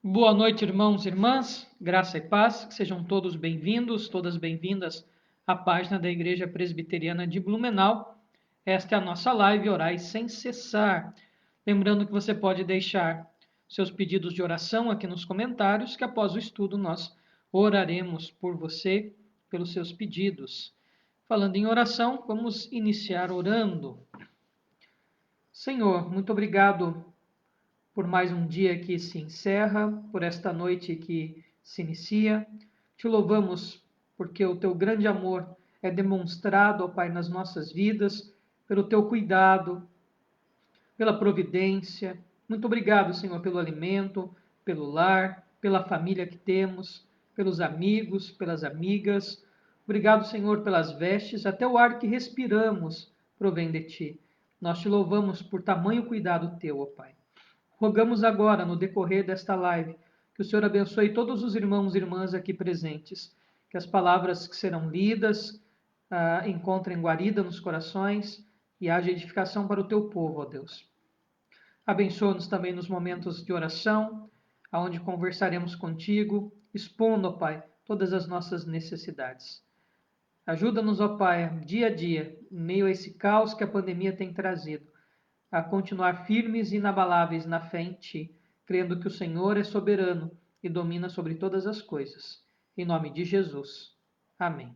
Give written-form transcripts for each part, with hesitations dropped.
Boa noite, irmãos e irmãs, graça e paz, sejam todos bem-vindos, todas bem-vindas à página da Igreja Presbiteriana de Blumenau. Esta é a nossa live Orai Sem Cessar. Lembrando que você pode deixar seus pedidos de oração aqui nos comentários, que após o estudo nós oraremos por você, pelos seus pedidos. Falando em oração, vamos iniciar orando. Senhor, muito obrigado por mais um dia que se encerra, por esta noite que se inicia. Te louvamos porque o teu grande amor é demonstrado, ó Pai, nas nossas vidas, pelo teu cuidado, pela providência. Muito obrigado, Senhor, pelo alimento, pelo lar, pela família que temos, pelos amigos, pelas amigas. Obrigado, Senhor, pelas vestes, até o ar que respiramos provém de ti. Nós te louvamos por tamanho cuidado teu, ó Pai. Rogamos agora, no decorrer desta live, que o Senhor abençoe todos os irmãos e irmãs aqui presentes, que as palavras que serão lidas encontrem guarida nos corações e haja edificação para o teu povo, ó Deus. Abençoa-nos também nos momentos de oração, aonde conversaremos contigo, expondo, ó Pai, todas as nossas necessidades. Ajuda-nos, ó Pai, dia a dia, em meio a esse caos que a pandemia tem trazido, a continuar firmes e inabaláveis na fé em Ti, crendo que o Senhor é soberano e domina sobre todas as coisas. Em nome de Jesus. Amém.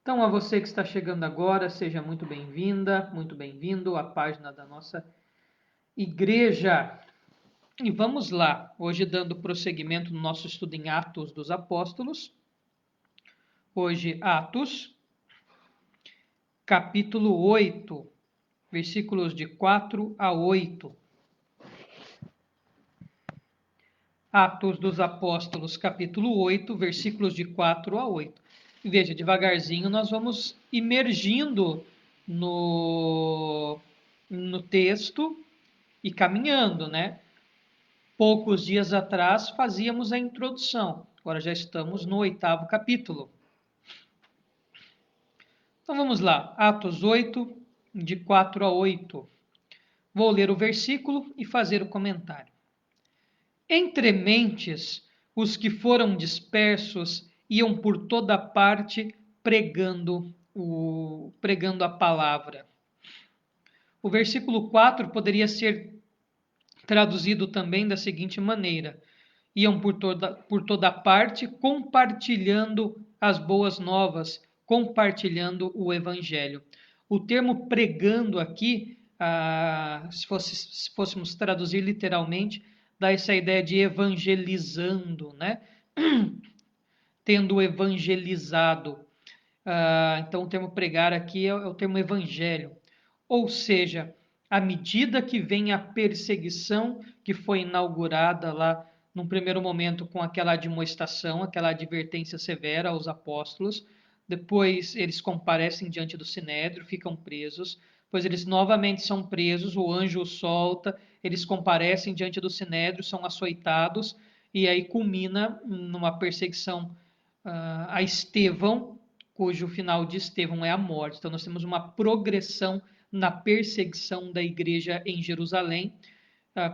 Então, a você que está chegando agora, seja muito bem-vinda, muito bem-vindo à página da nossa igreja. E vamos lá, hoje dando prosseguimento no nosso estudo em Atos dos Apóstolos. Hoje, Atos, capítulo 8. Versículos de 4 a 8. Atos dos Apóstolos, capítulo 8, versículos de 4 a 8. Veja, devagarzinho nós vamos imergindo no texto e caminhando, né? Poucos dias atrás fazíamos a introdução, agora já estamos no 8º capítulo. Então vamos lá, Atos 8, de 4 a 8. Vou ler o versículo e fazer o comentário. Entre mentes, os que foram dispersos iam por toda parte pregando a palavra. O versículo 4 poderia ser traduzido também da seguinte maneira: iam por toda parte compartilhando as boas novas, compartilhando o evangelho. O termo pregando aqui, se fôssemos traduzir literalmente, dá essa ideia de evangelizando, né? Tendo evangelizado. Então, o termo pregar aqui é o termo evangelho. Ou seja, à medida que vem a perseguição que foi inaugurada lá, num primeiro momento, com aquela admoestação, aquela advertência severa aos apóstolos, depois eles comparecem diante do Sinédrio, ficam presos, depois eles novamente são presos, o anjo os solta, eles comparecem diante do Sinédrio, são açoitados, e aí culmina numa perseguição a Estevão, cujo final de Estevão é a morte. Então nós temos uma progressão na perseguição da igreja em Jerusalém,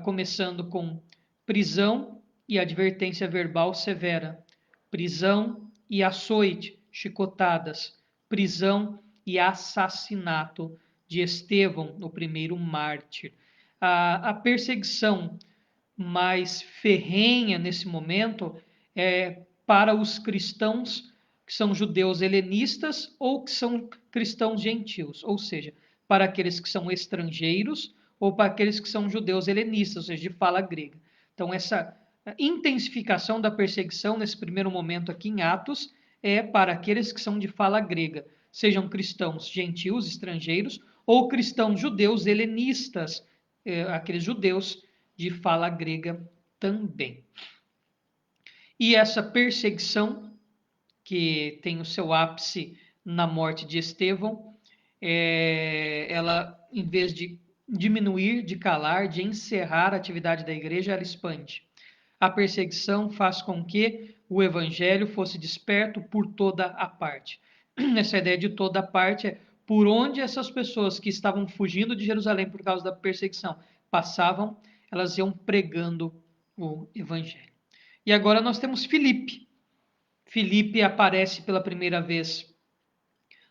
começando com prisão e advertência verbal severa, prisão e açoite, chicotadas, prisão e assassinato de Estevão, o primeiro mártir. A perseguição mais ferrenha nesse momento é para os cristãos que são judeus helenistas ou que são cristãos gentios, ou seja, para aqueles que são estrangeiros ou para aqueles que são judeus helenistas, ou seja, de fala grega. Então, essa intensificação da perseguição nesse primeiro momento aqui em Atos é para aqueles que são de fala grega, sejam cristãos gentios, estrangeiros, ou cristãos judeus helenistas, aqueles judeus de fala grega também. E essa perseguição, que tem o seu ápice na morte de Estevão, ela, em vez de diminuir, de calar, de encerrar a atividade da igreja, ela expande. A perseguição faz com que o evangelho fosse desperto por toda a parte. Essa ideia de toda a parte é por onde essas pessoas que estavam fugindo de Jerusalém por causa da perseguição passavam, elas iam pregando o Evangelho. E agora nós temos Filipe. Filipe aparece pela primeira vez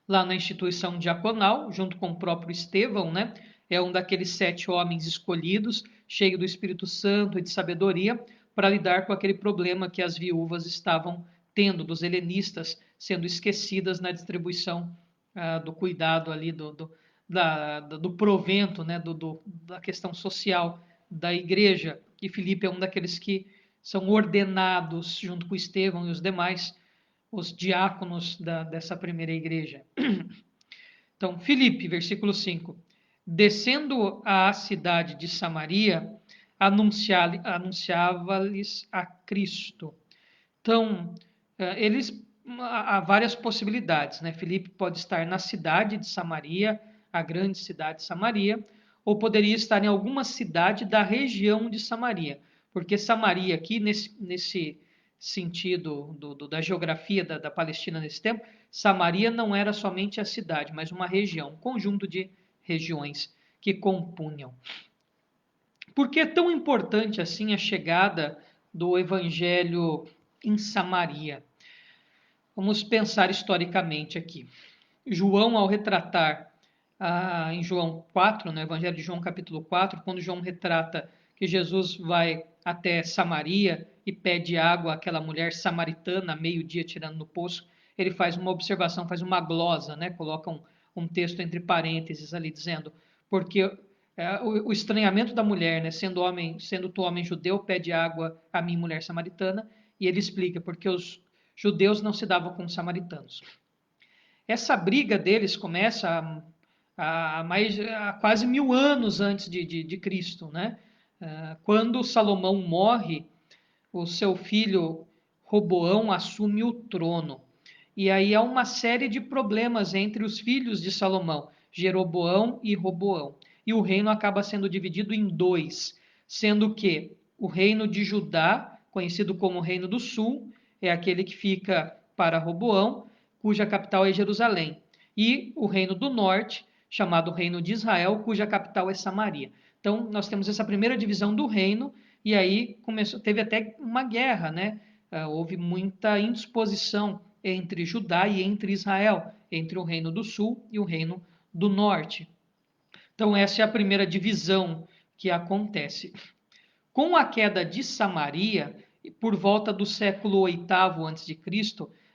lá na instituição diaconal, junto com o próprio Estevão, né? É um daqueles 7 homens escolhidos, cheio do Espírito Santo e de sabedoria, para lidar com aquele problema que as viúvas estavam tendo, dos helenistas sendo esquecidas na distribuição do cuidado ali, do provento, né? Da questão social da igreja. E Filipe é um daqueles que são ordenados, junto com Estevão e os demais, os diáconos dessa primeira igreja. Então, Filipe, versículo 5. Descendo à cidade de Samaria, anunciava-lhes a Cristo. Então, há várias possibilidades, né? Filipe pode estar na cidade de Samaria, a grande cidade de Samaria, ou poderia estar em alguma cidade da região de Samaria, porque Samaria aqui, nesse sentido da geografia da Palestina nesse tempo, Samaria não era somente a cidade, mas uma região, um conjunto de regiões que compunham. Por que é tão importante assim a chegada do evangelho em Samaria? Vamos pensar historicamente aqui. João, ao retratar em João 4, no Evangelho de João capítulo 4, quando João retrata que Jesus vai até Samaria e pede água àquela mulher samaritana, meio-dia tirando no poço, ele faz uma observação, faz uma glosa, né? Coloca um texto entre parênteses ali, dizendo, porque o estranhamento da mulher, né? Sendo tu homem judeu, pede água a mim, mulher samaritana, e ele explica, porque os judeus não se davam com os samaritanos. Essa briga deles começa há quase 1000 anos antes de Cristo, né? Quando Salomão morre, o seu filho Roboão assume o trono. E aí há uma série de problemas entre os filhos de Salomão, Jeroboão e Roboão. E o reino acaba sendo dividido em 2, sendo que o reino de Judá, conhecido como Reino do Sul, é aquele que fica para Roboão, cuja capital é Jerusalém. E o reino do norte, chamado Reino de Israel, cuja capital é Samaria. Então, nós temos essa primeira divisão do reino, e aí teve até uma guerra, né? Houve muita indisposição entre Judá e entre Israel, entre o reino do sul e o reino do norte. Então, essa é a primeira divisão que acontece. Com a queda de Samaria, por volta do século VIII a.C.,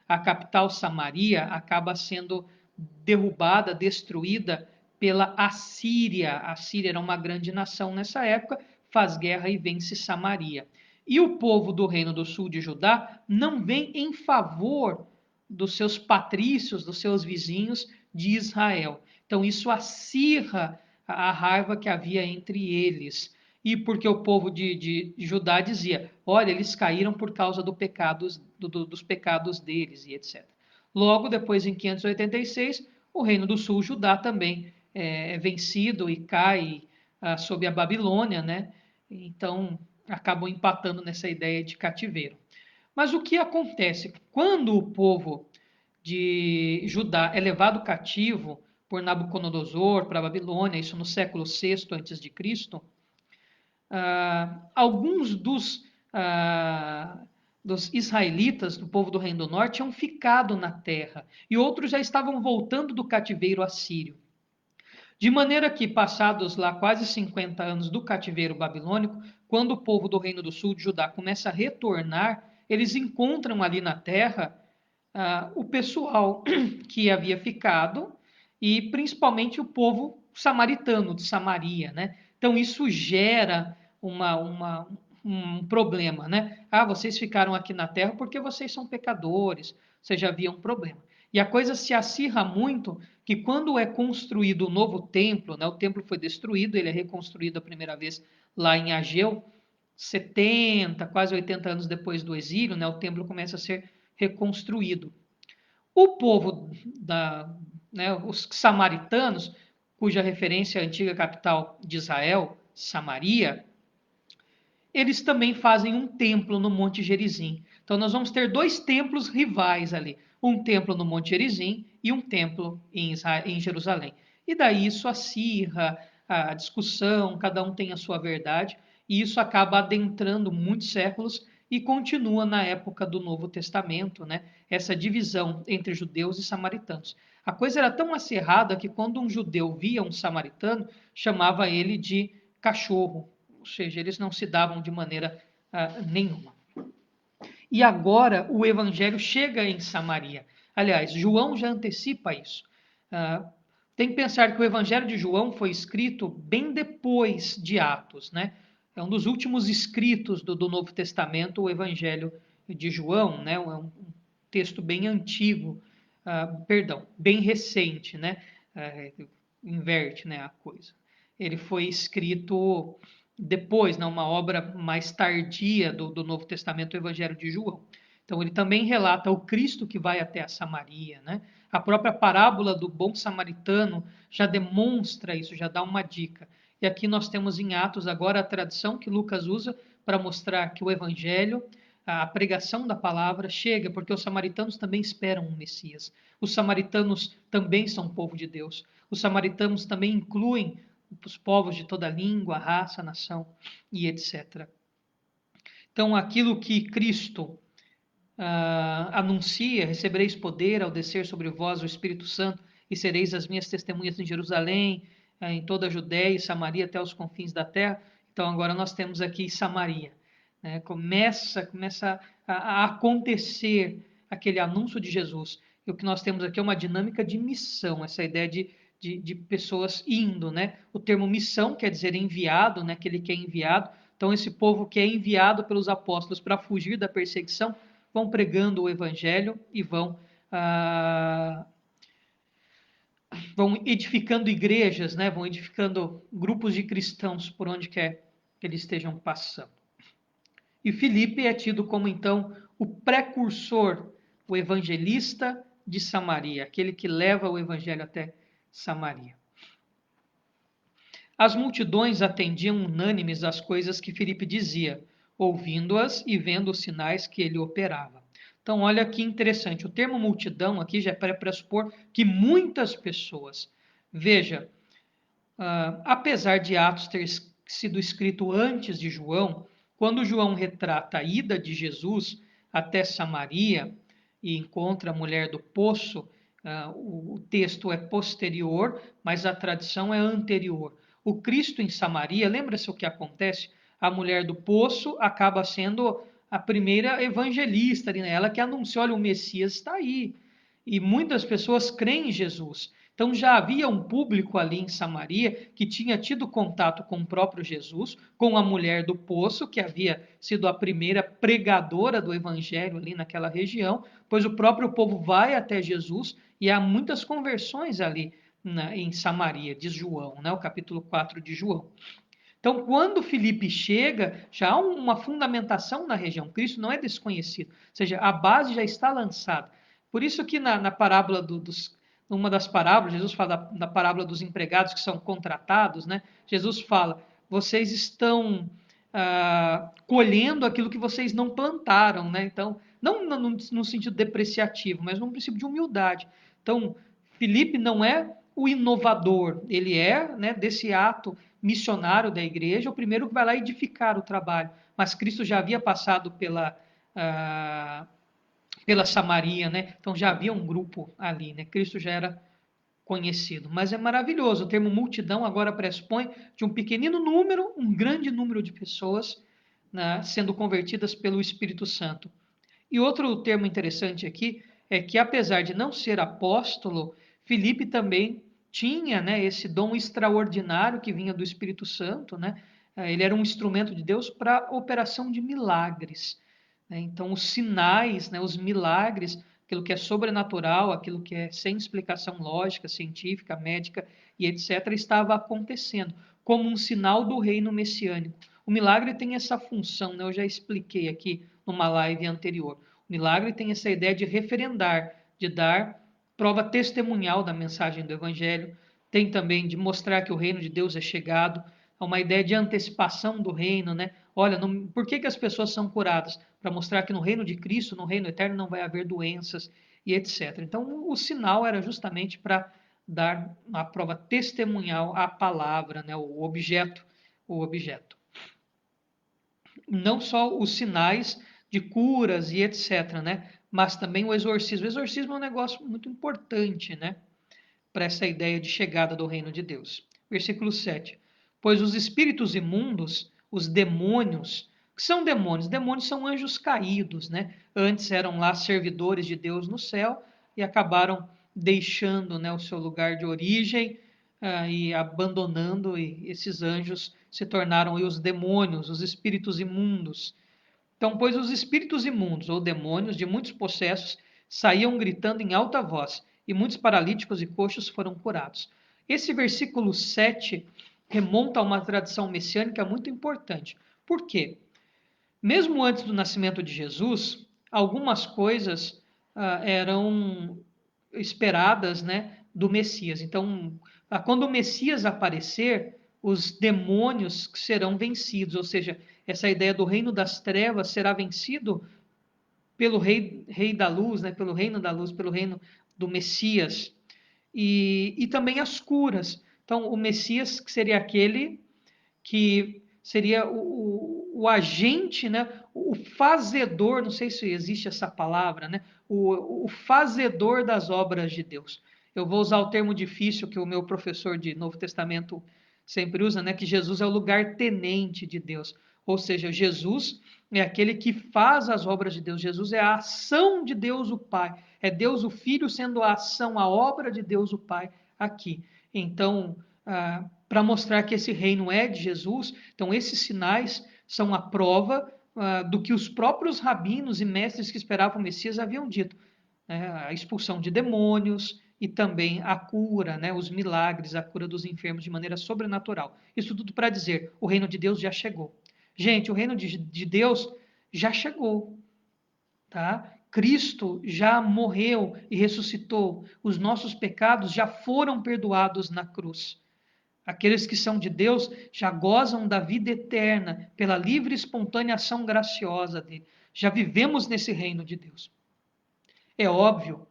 a capital Samaria acaba sendo derrubada, destruída pela Assíria. A Síria era uma grande nação nessa época, faz guerra e vence Samaria. E o povo do reino do sul de Judá não vem em favor dos seus patrícios, dos seus vizinhos de Israel. Então isso acirra a raiva que havia entre eles. E porque o povo de Judá dizia, olha, eles caíram por causa dos pecados deles e etc. Logo, depois, em 586, o reino do sul, Judá, também é vencido e cai sob a Babilônia, né? Então, acabam empatando nessa ideia de cativeiro. Mas o que acontece? Quando o povo de Judá é levado cativo por Nabucodonosor para a Babilônia, isso no século VI a.C., alguns dos israelitas, do povo do Reino do Norte, tinham ficado na terra e outros já estavam voltando do cativeiro assírio. De maneira que, passados lá quase 50 anos do cativeiro babilônico, quando o povo do Reino do Sul de Judá começa a retornar, eles encontram ali na terra o pessoal que havia ficado e principalmente o povo samaritano de Samaria, né? Então isso gera um problema, né? Vocês ficaram aqui na terra porque vocês são pecadores, vocês já haviam um problema. E a coisa se acirra muito que quando é construído o novo templo, né, o templo foi destruído, ele é reconstruído a primeira vez lá em Ageu, 70, quase 80 anos depois do exílio, né, o templo começa a ser reconstruído. O povo os samaritanos, cuja referência é a antiga capital de Israel, Samaria, eles também fazem um templo no Monte Gerizim. Então nós vamos ter 2 templos rivais ali, um templo no Monte Gerizim e um templo em Jerusalém. E daí isso acirra a discussão, cada um tem a sua verdade, E isso acaba adentrando muitos séculos e continua na época do Novo Testamento, né? Essa divisão entre judeus e samaritanos. A coisa era tão acirrada que quando um judeu via um samaritano, chamava ele de cachorro, ou seja, eles não se davam de maneira nenhuma. E agora o evangelho chega em Samaria. Aliás, João já antecipa isso. Tem que pensar que o evangelho de João foi escrito bem depois de Atos, né? É um dos últimos escritos do Novo Testamento, o evangelho de João, né? É um texto bem antigo, bem recente, né? Inverte, né, a coisa. Ele foi escrito depois, né, uma obra mais tardia do Novo Testamento, o Evangelho de João. Então, ele também relata o Cristo que vai até a Samaria, né? A própria parábola do bom samaritano já demonstra isso, já dá uma dica. E aqui nós temos em Atos agora a tradição que Lucas usa para mostrar que o Evangelho, a pregação da palavra chega, porque os samaritanos também esperam um Messias. Os samaritanos também são povo de Deus. Os samaritanos também incluem os povos de toda língua, raça, nação e etc. Então, aquilo que Cristo anuncia, recebereis poder ao descer sobre vós o Espírito Santo e sereis as minhas testemunhas em Jerusalém, em toda a Judéia e Samaria até os confins da terra. Então, agora nós temos aqui Samaria. Né? Começa a acontecer aquele anúncio de Jesus. E o que nós temos aqui é uma dinâmica de missão, essa ideia de pessoas indo, né? O termo missão quer dizer enviado, né? Aquele que é enviado. Então, esse povo que é enviado pelos apóstolos para fugir da perseguição, vão pregando o evangelho e vão edificando igrejas, né? Vão edificando grupos de cristãos por onde quer que eles estejam passando. E Filipe é tido como, então, o precursor, o evangelista de Samaria, aquele que leva o evangelho até Samaria. As multidões atendiam unânimes às coisas que Filipe dizia, ouvindo-as e vendo os sinais que ele operava. Então, olha que interessante. O termo multidão aqui já é para pressupor que muitas pessoas. Veja, apesar de Atos ter sido escrito antes de João, quando João retrata a ida de Jesus até Samaria e encontra a mulher do poço, o texto é posterior, mas a tradição é anterior. O Cristo em Samaria, lembra-se o que acontece? A mulher do poço acaba sendo a primeira evangelista, né? Ela que anunciou, olha, o Messias está aí. E muitas pessoas creem em Jesus. Então já havia um público ali em Samaria que tinha tido contato com o próprio Jesus, com a mulher do poço, que havia sido a primeira pregadora do evangelho ali naquela região, pois o próprio povo vai até Jesus e há muitas conversões ali em Samaria, diz João, né? O capítulo 4 de João. Então, quando Filipe chega, já há uma fundamentação na região. Cristo não é desconhecido, ou seja, a base já está lançada. Por isso que na parábola numa das parábolas, Jesus fala da parábola dos empregados que são contratados, né? Jesus fala, vocês estão colhendo aquilo que vocês não plantaram, né? Então, não no sentido depreciativo, mas num princípio de humildade. Então, Filipe não é o inovador, ele é, né, desse ato missionário da igreja, o primeiro que vai lá edificar o trabalho. Mas Cristo já havia passado pela Samaria, né? Então já havia um grupo ali, né? Cristo já era conhecido. Mas é maravilhoso, o termo multidão agora pressupõe de um pequenino número, um grande número de pessoas, né, sendo convertidas pelo Espírito Santo. E outro termo interessante aqui é que, apesar de não ser apóstolo, Filipe também tinha, né, esse dom extraordinário que vinha do Espírito Santo, né? Ele era um instrumento de Deus para a operação de milagres. Né? Então, os sinais, né, os milagres, aquilo que é sobrenatural, aquilo que é sem explicação lógica, científica, médica e etc., estava acontecendo como um sinal do reino messiânico. O milagre tem essa função, né? Eu já expliquei aqui numa live anterior. O milagre tem essa ideia de referendar, de dar prova testemunhal da mensagem do Evangelho, tem também de mostrar que o reino de Deus é chegado, há uma ideia de antecipação do reino, né? Olha, por que as pessoas são curadas? Para mostrar que no reino de Cristo, no reino eterno, não vai haver doenças e etc. Então, o sinal era justamente para dar uma prova testemunhal à palavra, né? O objeto. não só os sinais de curas e etc., né? Mas também o exorcismo. O exorcismo é um negócio muito importante, né? Para essa ideia de chegada do reino de Deus. Versículo 7. Pois os espíritos imundos, os demônios, que são demônios? Demônios são anjos caídos, né? Antes eram lá servidores de Deus no céu e acabaram deixando, né, o seu lugar de origem e abandonando, e esses anjos se tornaram os demônios, os espíritos imundos. Então, pois os espíritos imundos ou demônios de muitos possessos saíam gritando em alta voz, e muitos paralíticos e coxos foram curados. Esse versículo 7 remonta a uma tradição messiânica muito importante. Por quê? Mesmo antes do nascimento de Jesus, algumas coisas eram esperadas, né, do Messias. Então, quando o Messias aparecer, os demônios serão vencidos, ou seja, essa ideia do reino das trevas será vencido pelo rei da luz, né, pelo reino da luz, pelo reino do Messias. E também as curas. Então, o Messias que seria aquele que seria o agente, né, o fazedor, não sei se existe essa palavra, né, o fazedor das obras de Deus. Eu vou usar o termo difícil que o meu professor de Novo Testamento sempre usa, né, que Jesus é o lugar tenente de Deus. Ou seja, Jesus é aquele que faz as obras de Deus. Jesus é a ação de Deus o Pai. É Deus o Filho sendo a ação, a obra de Deus o Pai aqui. Então, para mostrar que esse reino é de Jesus, então esses sinais são a prova do que os próprios rabinos e mestres que esperavam o Messias haviam dito. Né? A expulsão de demônios e também a cura, né? Os milagres, a cura dos enfermos de maneira sobrenatural. Isso tudo para dizer, o reino de Deus já chegou. Gente, o reino de Deus já chegou. Tá? Cristo já morreu e ressuscitou. Os nossos pecados já foram perdoados na cruz. Aqueles que são de Deus já gozam da vida eterna pela livre e espontânea ação graciosa dele. Já vivemos nesse reino de Deus. É óbvio,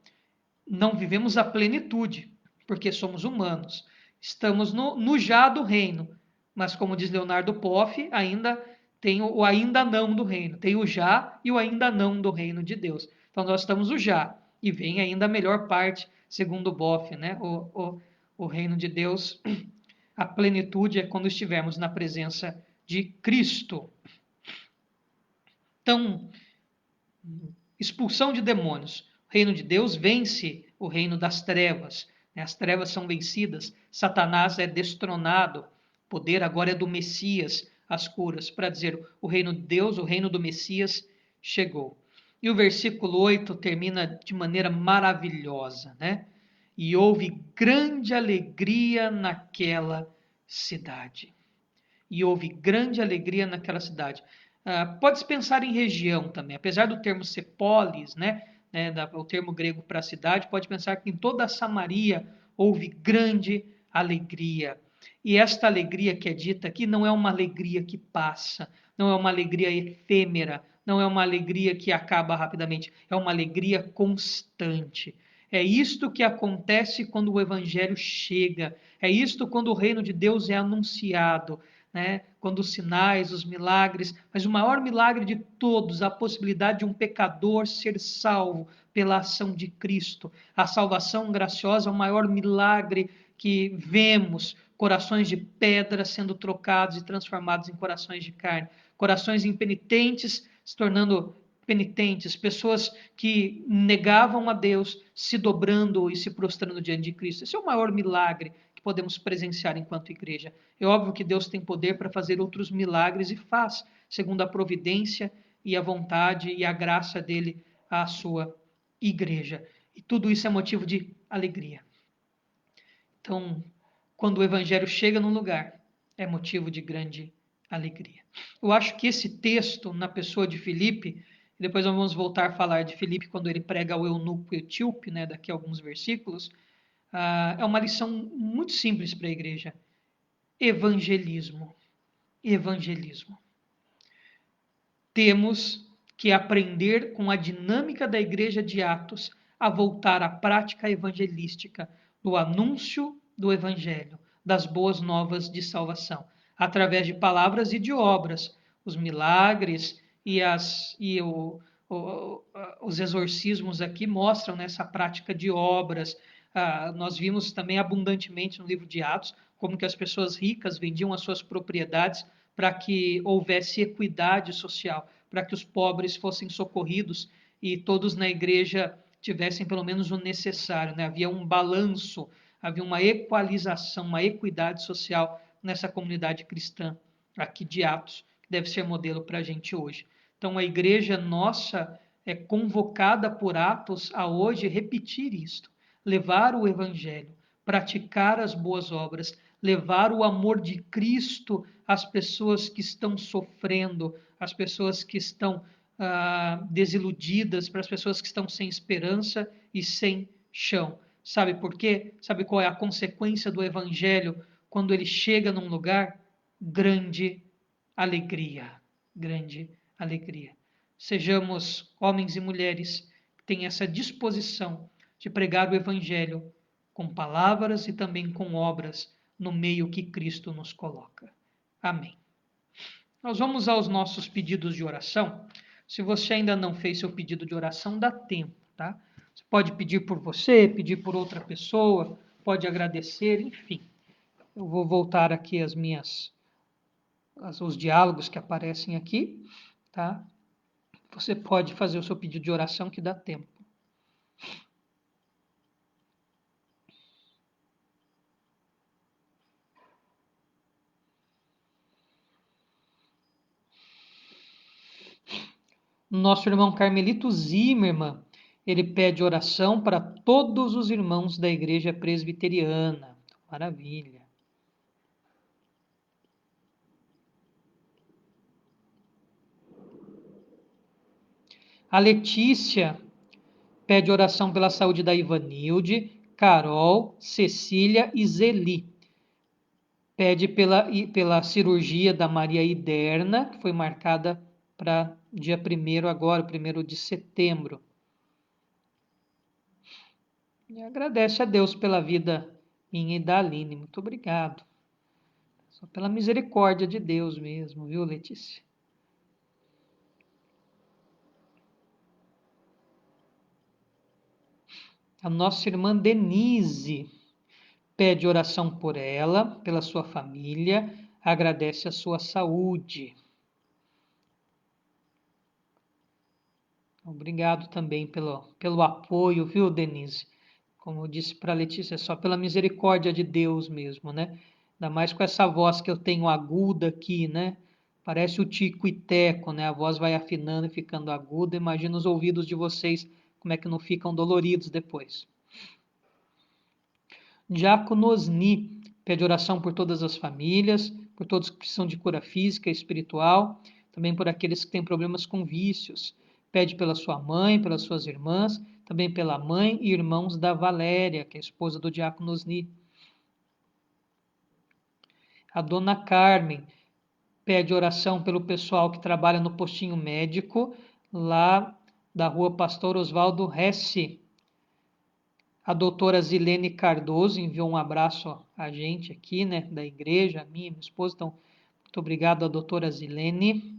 não vivemos a plenitude, porque somos humanos. Estamos no já do reino, mas como diz Leonardo Poff, ainda tem o ainda não do reino. Tem o já e o ainda não do reino de Deus. Então nós estamos o já, e vem ainda a melhor parte, segundo Boff, né? O reino de Deus, a plenitude é quando estivermos na presença de Cristo. Então, expulsão de demônios. O reino de Deus vence o reino das trevas. As trevas são vencidas, Satanás é destronado, o poder agora é do Messias, as curas, para dizer o reino de Deus, o reino do Messias chegou. E o versículo 8 termina de maneira maravilhosa, né? E houve grande alegria naquela cidade. E houve grande alegria naquela cidade. Pode-se pensar em região também, apesar do termo ser polis, né, o termo grego para cidade, pode pensar que em toda a Samaria houve grande alegria. E esta alegria que é dita aqui não é uma alegria que passa, não é uma alegria efêmera, não é uma alegria que acaba rapidamente, é uma alegria constante. É isto que acontece quando o evangelho chega, é isto quando o reino de Deus é anunciado. Né? Quando os sinais, os milagres, mas o maior milagre de todos, a possibilidade de um pecador ser salvo pela ação de Cristo. A salvação graciosa é o maior milagre que vemos, corações de pedra sendo trocados e transformados em corações de carne, corações impenitentes se tornando penitentes, pessoas que negavam a Deus, se dobrando e se prostrando diante de Cristo. Esse é o maior milagre que podemos presenciar enquanto igreja. É óbvio que Deus tem poder para fazer outros milagres e faz, segundo a providência e a vontade e a graça dele à sua igreja. E tudo isso é motivo de alegria. Então, quando o evangelho chega num lugar, é motivo de grande alegria. Eu acho que esse texto, na pessoa de Filipe, e depois nós vamos voltar a falar de Filipe quando ele prega ao eunuco etíope, né, daqui a alguns versículos, é uma lição muito simples para a igreja. Evangelismo. Evangelismo. Temos que aprender com a dinâmica da igreja de Atos a voltar à prática evangelística, do anúncio do evangelho, das boas novas de salvação, através de palavras e de obras. os milagres os exorcismos aqui mostram nessa prática de obras. Nós vimos também abundantemente no livro de Atos como que as pessoas ricas vendiam as suas propriedades para que houvesse equidade social, para que os pobres fossem socorridos e todos na igreja tivessem pelo menos o necessário, né? Havia um balanço, havia uma equalização, uma equidade social nessa comunidade cristã aqui de Atos, que deve ser modelo para a gente hoje. Então, a igreja nossa é convocada por Atos a hoje repetir isto, levar o evangelho, praticar as boas obras, levar o amor de Cristo às pessoas que estão sofrendo, às pessoas que estão desiludidas, para as pessoas que estão sem esperança e sem chão. Sabe por quê? Sabe qual é a consequência do evangelho quando ele chega num lugar? Grande alegria. Grande alegria. Sejamos homens e mulheres que têm essa disposição de pregar o evangelho com palavras e também com obras no meio que Cristo nos coloca. Amém. Nós vamos aos nossos pedidos de oração. Se você ainda não fez seu pedido de oração, dá tempo, tá? Você pode pedir por você, pedir por outra pessoa, pode agradecer, enfim. Eu vou voltar aqui os diálogos que aparecem aqui, tá? Você pode fazer o seu pedido de oração que dá tempo. Nosso irmão Carmelito Zimmermann, ele pede oração para todos os irmãos da igreja presbiteriana. Maravilha. A Letícia pede oração pela saúde da Ivanilde, Carol, Cecília e Zeli. Pede pela cirurgia da Maria Iderna, que foi marcada para dia 1º agora, 1º de setembro. E agradece a Deus pela vida minha e da Aline. Muito obrigado. Só pela misericórdia de Deus mesmo, viu, Letícia? A nossa irmã Denise pede oração por ela, pela sua família, agradece a sua saúde. Obrigado também pelo apoio, viu, Denise? Como eu disse para a Letícia, é só pela misericórdia de Deus mesmo, né? Ainda mais com essa voz que eu tenho aguda aqui, né? Parece o tico e teco, né? A voz vai afinando e ficando aguda. Imagina os ouvidos de vocês, como é que não ficam doloridos depois. Diácono Osni pede oração por todas as famílias, por todos que precisam de cura física e espiritual, também por aqueles que têm problemas com vícios. Pede pela sua mãe, pelas suas irmãs, também pela mãe e irmãos da Valéria, que é a esposa do diácono Osni. A dona Carmen pede oração pelo pessoal que trabalha no postinho médico, lá da rua Pastor Oswaldo Hesse. A doutora Zilene Cardoso enviou um abraço a gente aqui, né, da igreja, a minha esposa. Então, muito obrigado à doutora Zilene.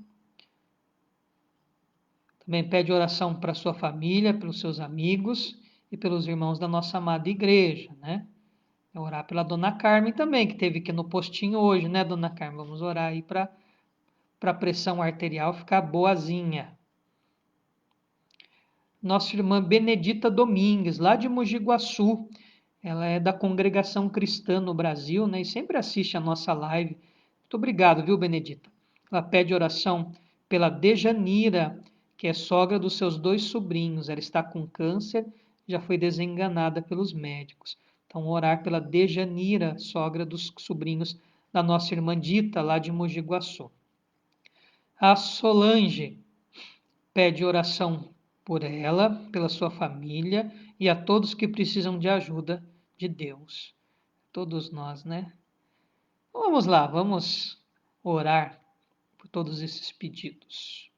Também pede oração para sua família, pelos seus amigos e pelos irmãos da nossa amada igreja, né? Orar pela dona Carmen também, que esteve aqui no postinho hoje, né, dona Carmen? Vamos orar aí para a pressão arterial ficar boazinha. Nossa irmã Benedita Domingues, lá de Mogi Guaçu. Ela é da Congregação Cristã no Brasil, né? E sempre assiste a nossa live. Muito obrigado, viu, Benedita? Ela pede oração pela Dejanira, que é sogra dos seus 2 sobrinhos. Ela está com câncer, já foi desenganada pelos médicos. Então, orar pela Dejanira, sogra dos sobrinhos da nossa irmã Dita, lá de Mogi Guaçu. A Solange pede oração por ela, pela sua família e a todos que precisam de ajuda de Deus. Todos nós, né? Vamos lá, vamos orar por todos esses pedidos.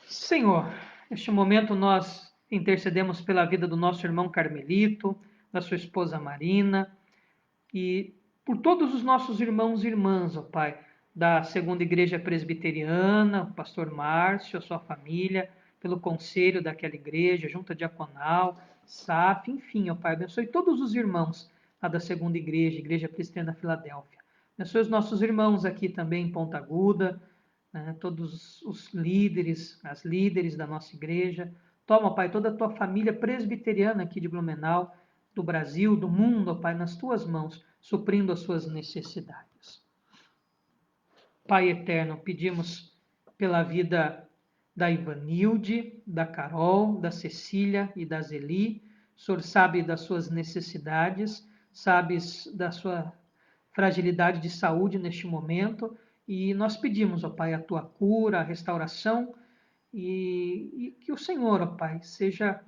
Senhor, neste momento nós intercedemos pela vida do nosso irmão Carmelito, da sua esposa Marina e por todos os nossos irmãos e irmãs, ó Pai, da Segunda Igreja Presbiteriana, o pastor Márcio, a sua família, pelo conselho daquela igreja, junta diaconal, SAF, enfim, ó Pai, abençoe todos os irmãos lá da Segunda Igreja, Igreja Presbiteriana da Filadélfia. Abençoe os nossos irmãos aqui também em Ponta Aguda, né, todos os líderes, as líderes da nossa igreja. Toma, Pai, toda a tua família presbiteriana aqui de Blumenau, do Brasil, do mundo, ó Pai, nas tuas mãos, suprindo as suas necessidades. Pai eterno, pedimos pela vida da Ivanilde, da Carol, da Cecília e da Zeli. O Senhor sabe das suas necessidades, sabes da sua fragilidade de saúde neste momento, e nós pedimos, ó Pai, a tua cura, a restauração, e que o Senhor, ó Pai, seja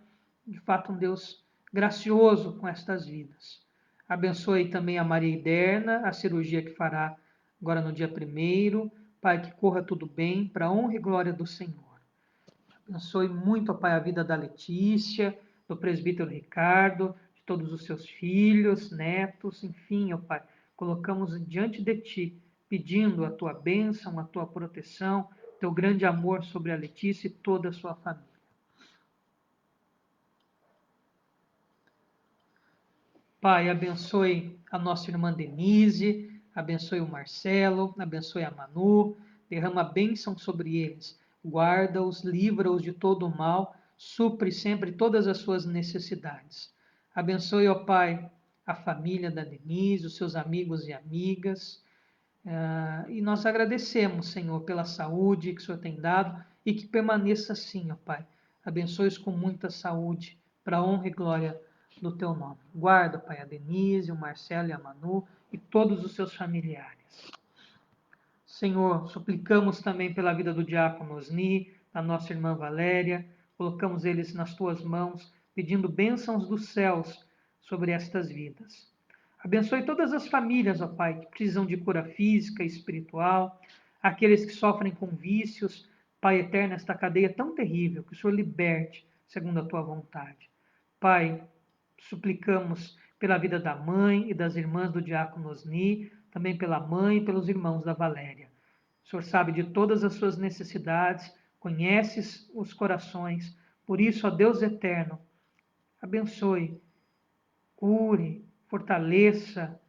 de fato um Deus gracioso com estas vidas. Abençoe também a Maria Iderna, a cirurgia que fará agora no dia 1º. Pai, que corra tudo bem, para a honra e glória do Senhor. Abençoe muito, ó Pai, a vida da Letícia, do presbítero Ricardo, de todos os seus filhos, netos, enfim, ó Pai, colocamos diante de Ti, pedindo a Tua bênção, a Tua proteção, Teu grande amor sobre a Letícia e toda a sua família. Pai, abençoe a nossa irmã Denise, abençoe o Marcelo, abençoe a Manu, derrama bênção sobre eles, guarda-os, livra-os de todo o mal, supre sempre todas as suas necessidades. Abençoe, ó Pai, a família da Denise, os seus amigos e amigas, e nós agradecemos, Senhor, pela saúde que o Senhor tem dado e que permaneça assim, ó Pai. Abençoe-os com muita saúde, para a honra e glória do Teu nome. Guarda, Pai, a Denise, o Marcelo e a Manu e todos os seus familiares. Senhor, suplicamos também pela vida do diácono Osni, da nossa irmã Valéria, colocamos eles nas Tuas mãos, pedindo bênçãos dos céus sobre estas vidas. Abençoe todas as famílias, ó Pai, que precisam de cura física e espiritual, aqueles que sofrem com vícios. Pai eterno, esta cadeia tão terrível, que o Senhor liberte, segundo a Tua vontade. Pai, suplicamos pela vida da mãe e das irmãs do diácono Osni, também pela mãe e pelos irmãos da Valéria. O Senhor sabe de todas as suas necessidades, conheces os corações, por isso, ó Deus eterno, abençoe, cure, fortaleça,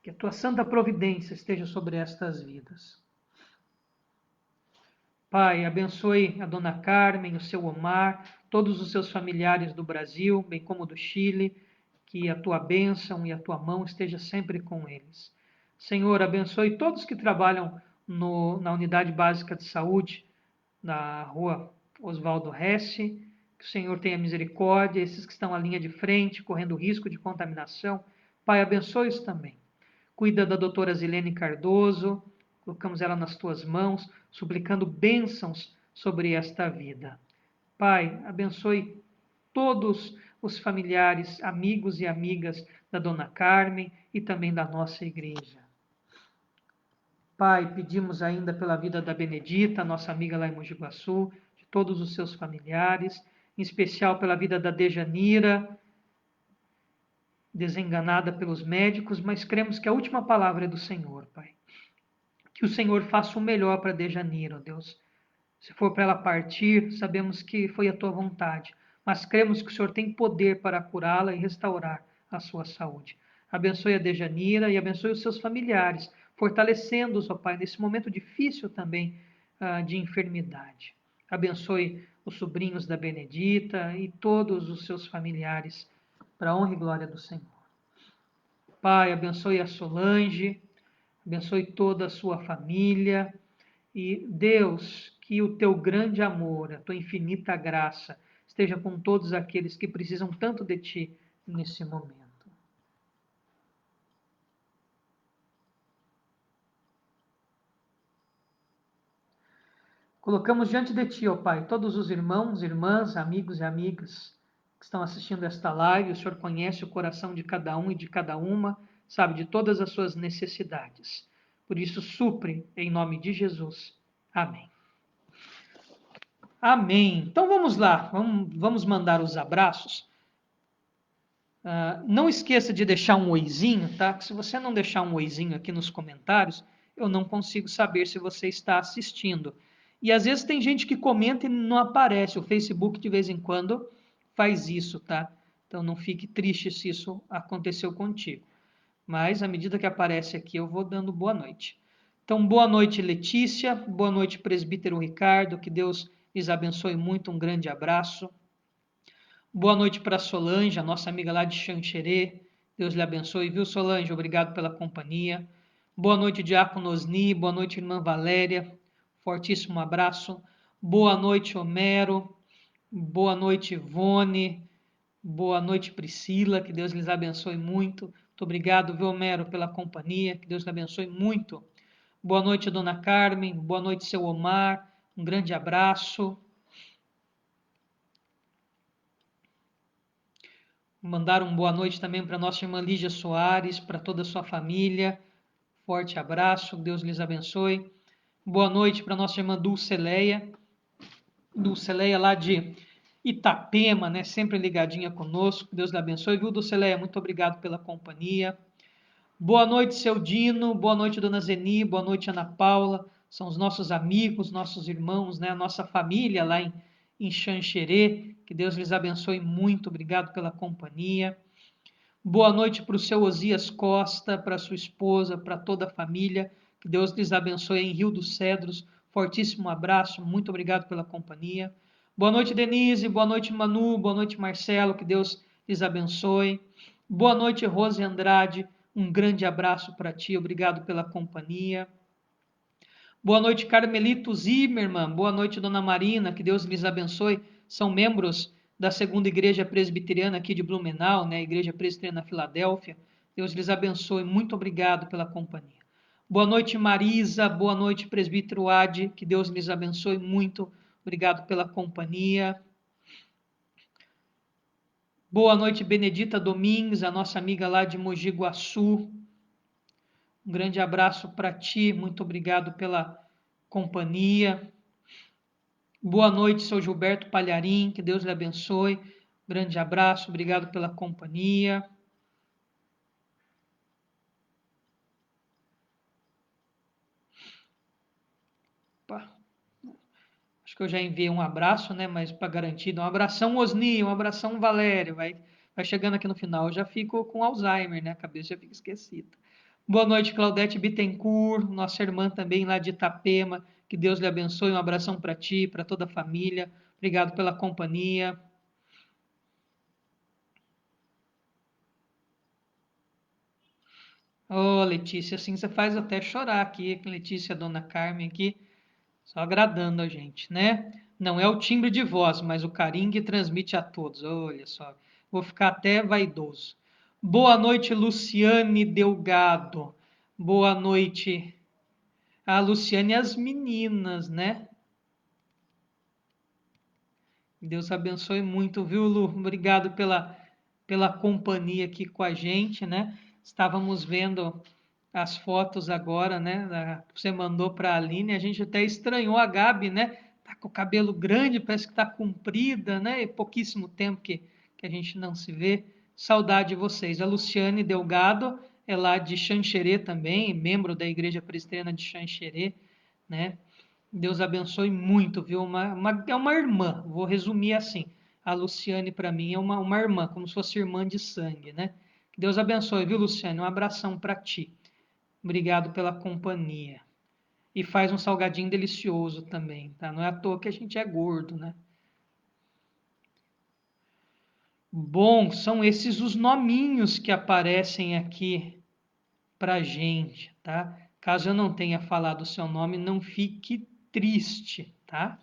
que a tua santa providência esteja sobre estas vidas. Pai, abençoe a dona Carmen, o seu Omar, todos os seus familiares do Brasil, bem como do Chile, que a tua bênção e a tua mão esteja sempre com eles. Senhor, abençoe todos que trabalham na Unidade Básica de Saúde, na rua Oswaldo Hesse, que o Senhor tenha misericórdia, esses que estão à linha de frente, correndo risco de contaminação. Pai, abençoe-os também. Cuida da doutora Zilene Cardoso, colocamos ela nas tuas mãos, suplicando bênçãos sobre esta vida. Pai, abençoe todos os familiares, amigos e amigas da dona Carmen e também da nossa igreja. Pai, pedimos ainda pela vida da Benedita, nossa amiga lá em Mogi Guaçu, de todos os seus familiares, em especial pela vida da Dejanira, desenganada pelos médicos, mas cremos que a última palavra é do Senhor, Pai. Que o Senhor faça o melhor para Dejanira, ó Deus. Se for para ela partir, sabemos que foi a tua vontade, mas cremos que o Senhor tem poder para curá-la e restaurar a sua saúde. Abençoe a Dejanira e abençoe os seus familiares, fortalecendo-os, ó Pai, nesse momento difícil também de enfermidade. Abençoe os sobrinhos da Benedita e todos os seus familiares, para a honra e glória do Senhor. Pai, abençoe a Solange, abençoe toda a sua família e, Deus, que o teu grande amor, a tua infinita graça esteja com todos aqueles que precisam tanto de ti nesse momento. Colocamos diante de ti, ó Pai, todos os irmãos, irmãs, amigos e amigas que estão assistindo esta live. O Senhor conhece o coração de cada um e de cada uma, sabe de todas as suas necessidades. Por isso, supre em nome de Jesus. Amém. Amém. Então vamos lá, vamos mandar os abraços. Não esqueça de deixar um oizinho, tá? Que se você não deixar um oizinho aqui nos comentários, eu não consigo saber se você está assistindo. E às vezes tem gente que comenta e não aparece. O Facebook de vez em quando faz isso, tá? Então não fique triste se isso aconteceu contigo. Mas à medida que aparece aqui, eu vou dando boa noite. Então, boa noite, Letícia. Boa noite, presbítero Ricardo. Que Deus lhes abençoe muito. Um grande abraço. Boa noite para Solange, a nossa amiga lá de Xanxerê. Deus lhe abençoe, viu, Solange? Obrigado pela companhia. Boa noite, Diácono Osni. Boa noite, irmã Valéria. Fortíssimo abraço. Boa noite, Homero. Boa noite, Ivone. Boa noite, Priscila. Que Deus lhes abençoe muito. Muito obrigado, viu, Homero, pela companhia. Que Deus lhe abençoe muito. Boa noite, Dona Carmen. Boa noite, seu Omar. Um grande abraço. Mandar uma boa noite também para nossa irmã Lígia Soares, para toda a sua família. Forte abraço, Deus lhes abençoe. Boa noite para nossa irmã Dulceleia. Dulceleia lá de Itapema, né? Sempre ligadinha conosco. Deus lhe abençoe, viu, Dulceleia? Muito obrigado pela companhia. Boa noite, seu Dino. Boa noite, dona Zeni. Boa noite, Ana Paula. São os nossos amigos, nossos irmãos, né? A nossa família lá em Xanxerê. Que Deus lhes abençoe muito. Obrigado pela companhia. Boa noite para o seu Osias Costa, para sua esposa, para toda a família. Que Deus lhes abençoe em Rio dos Cedros. Fortíssimo abraço. Muito obrigado pela companhia. Boa noite, Denise. Boa noite, Manu. Boa noite, Marcelo. Que Deus lhes abençoe. Boa noite, Rose Andrade. Um grande abraço para ti. Obrigado pela companhia. Boa noite, Carmelito Zimmermann. Boa noite, Dona Marina. Que Deus lhes abençoe. São membros da segunda igreja presbiteriana aqui de Blumenau, né? Igreja Presbiteriana Filadélfia. Deus lhes abençoe. Muito obrigado pela companhia. Boa noite, Marisa. Boa noite, presbítero Ade. Que Deus lhes abençoe muito. Obrigado pela companhia. Boa noite, Benedita Domingues, a nossa amiga lá de Mogi Guaçu. Um grande abraço para ti. Muito obrigado pela companhia. Boa noite, seu Gilberto Palharim, que Deus lhe abençoe. Grande abraço, obrigado pela companhia. Opa. Acho que eu já enviei um abraço, né? Mas para garantir, um abração Osni, um abração Valério. Vai chegando aqui no final, eu já fico com Alzheimer, né? A cabeça já fica esquecida. Boa noite, Claudete Bittencourt, nossa irmã também lá de Itapema. Que Deus lhe abençoe. Um abração para ti, para toda a família. Obrigado pela companhia. Ô, Letícia, assim você faz até chorar aqui, Letícia, Dona Carmen aqui, só agradando a gente, né? Não é o timbre de voz, mas o carinho que transmite a todos. Olha só, vou ficar até vaidoso. Boa noite, Luciane Delgado. Boa noite, a Luciane e as meninas, né? Deus abençoe muito, viu, Lu? Obrigado pela companhia aqui com a gente, né? Estávamos vendo as fotos agora, né? Que você mandou para a Aline, a gente até estranhou a Gabi, né? Tá com o cabelo grande, parece que tá comprida, né? E pouquíssimo tempo que a gente não se vê. Saudade de vocês. A Luciane Delgado é lá de Xanxerê também, membro da Igreja Presbiteriana de Xanxerê, né? Deus abençoe muito, viu? É uma irmã, vou resumir assim. A Luciane, para mim, é uma irmã, como se fosse irmã de sangue, né? Que Deus abençoe, viu, Luciane? Um abração para ti. Obrigado pela companhia. E faz um salgadinho delicioso também, tá? Não é à toa que a gente é gordo, né? Bom, são esses os nominhos que aparecem aqui pra gente, tá? Caso eu não tenha falado o seu nome, não fique triste, tá?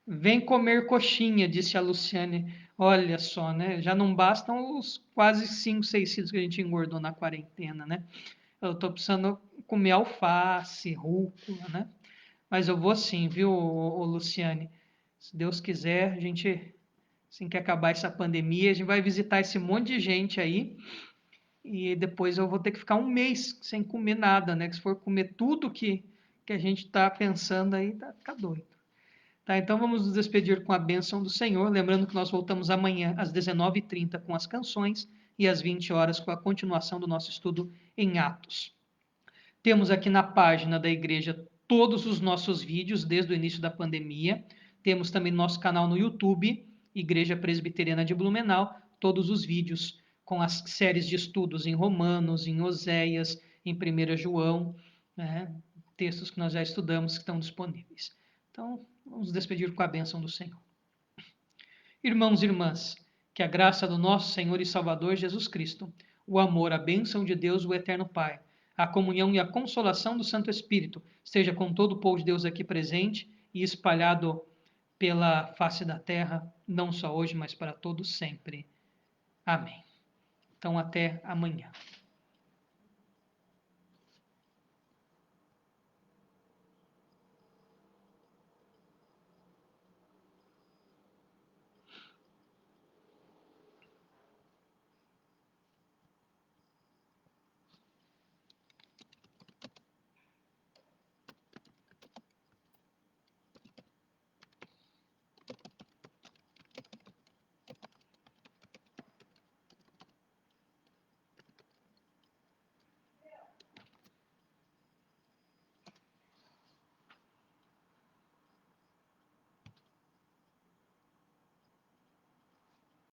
Vem comer coxinha, disse a Luciane. Olha só, né? Já não bastam os quase 5, 6 quilos que a gente engordou na quarentena, né? Eu tô precisando comer alface, rúcula, né? Mas eu vou sim, viu, Luciane? Se Deus quiser, a gente, assim que acabar essa pandemia, a gente vai visitar esse monte de gente aí e depois eu vou ter que ficar um mês sem comer nada, né? Que se for comer tudo que a gente está pensando aí, tá ficar doido. Tá, então vamos nos despedir com a bênção do Senhor, lembrando que nós voltamos amanhã às 19h30 com as canções e às 20 horas com a continuação do nosso estudo em Atos. Temos aqui na página da igreja todos os nossos vídeos desde o início da pandemia. Temos também nosso canal no YouTube, Igreja Presbiteriana de Blumenau, todos os vídeos com as séries de estudos em Romanos, em Oséias, em 1 João, né? Textos que nós já estudamos que estão disponíveis. Então, vamos nos despedir com a bênção do Senhor. Irmãos e irmãs, que a graça do nosso Senhor e Salvador Jesus Cristo, o amor, a bênção de Deus, o Eterno Pai, a comunhão e a consolação do Santo Espírito esteja com todo o povo de Deus aqui presente e espalhado pela face da terra, não só hoje, mas para todos sempre. Amém. Então, até amanhã.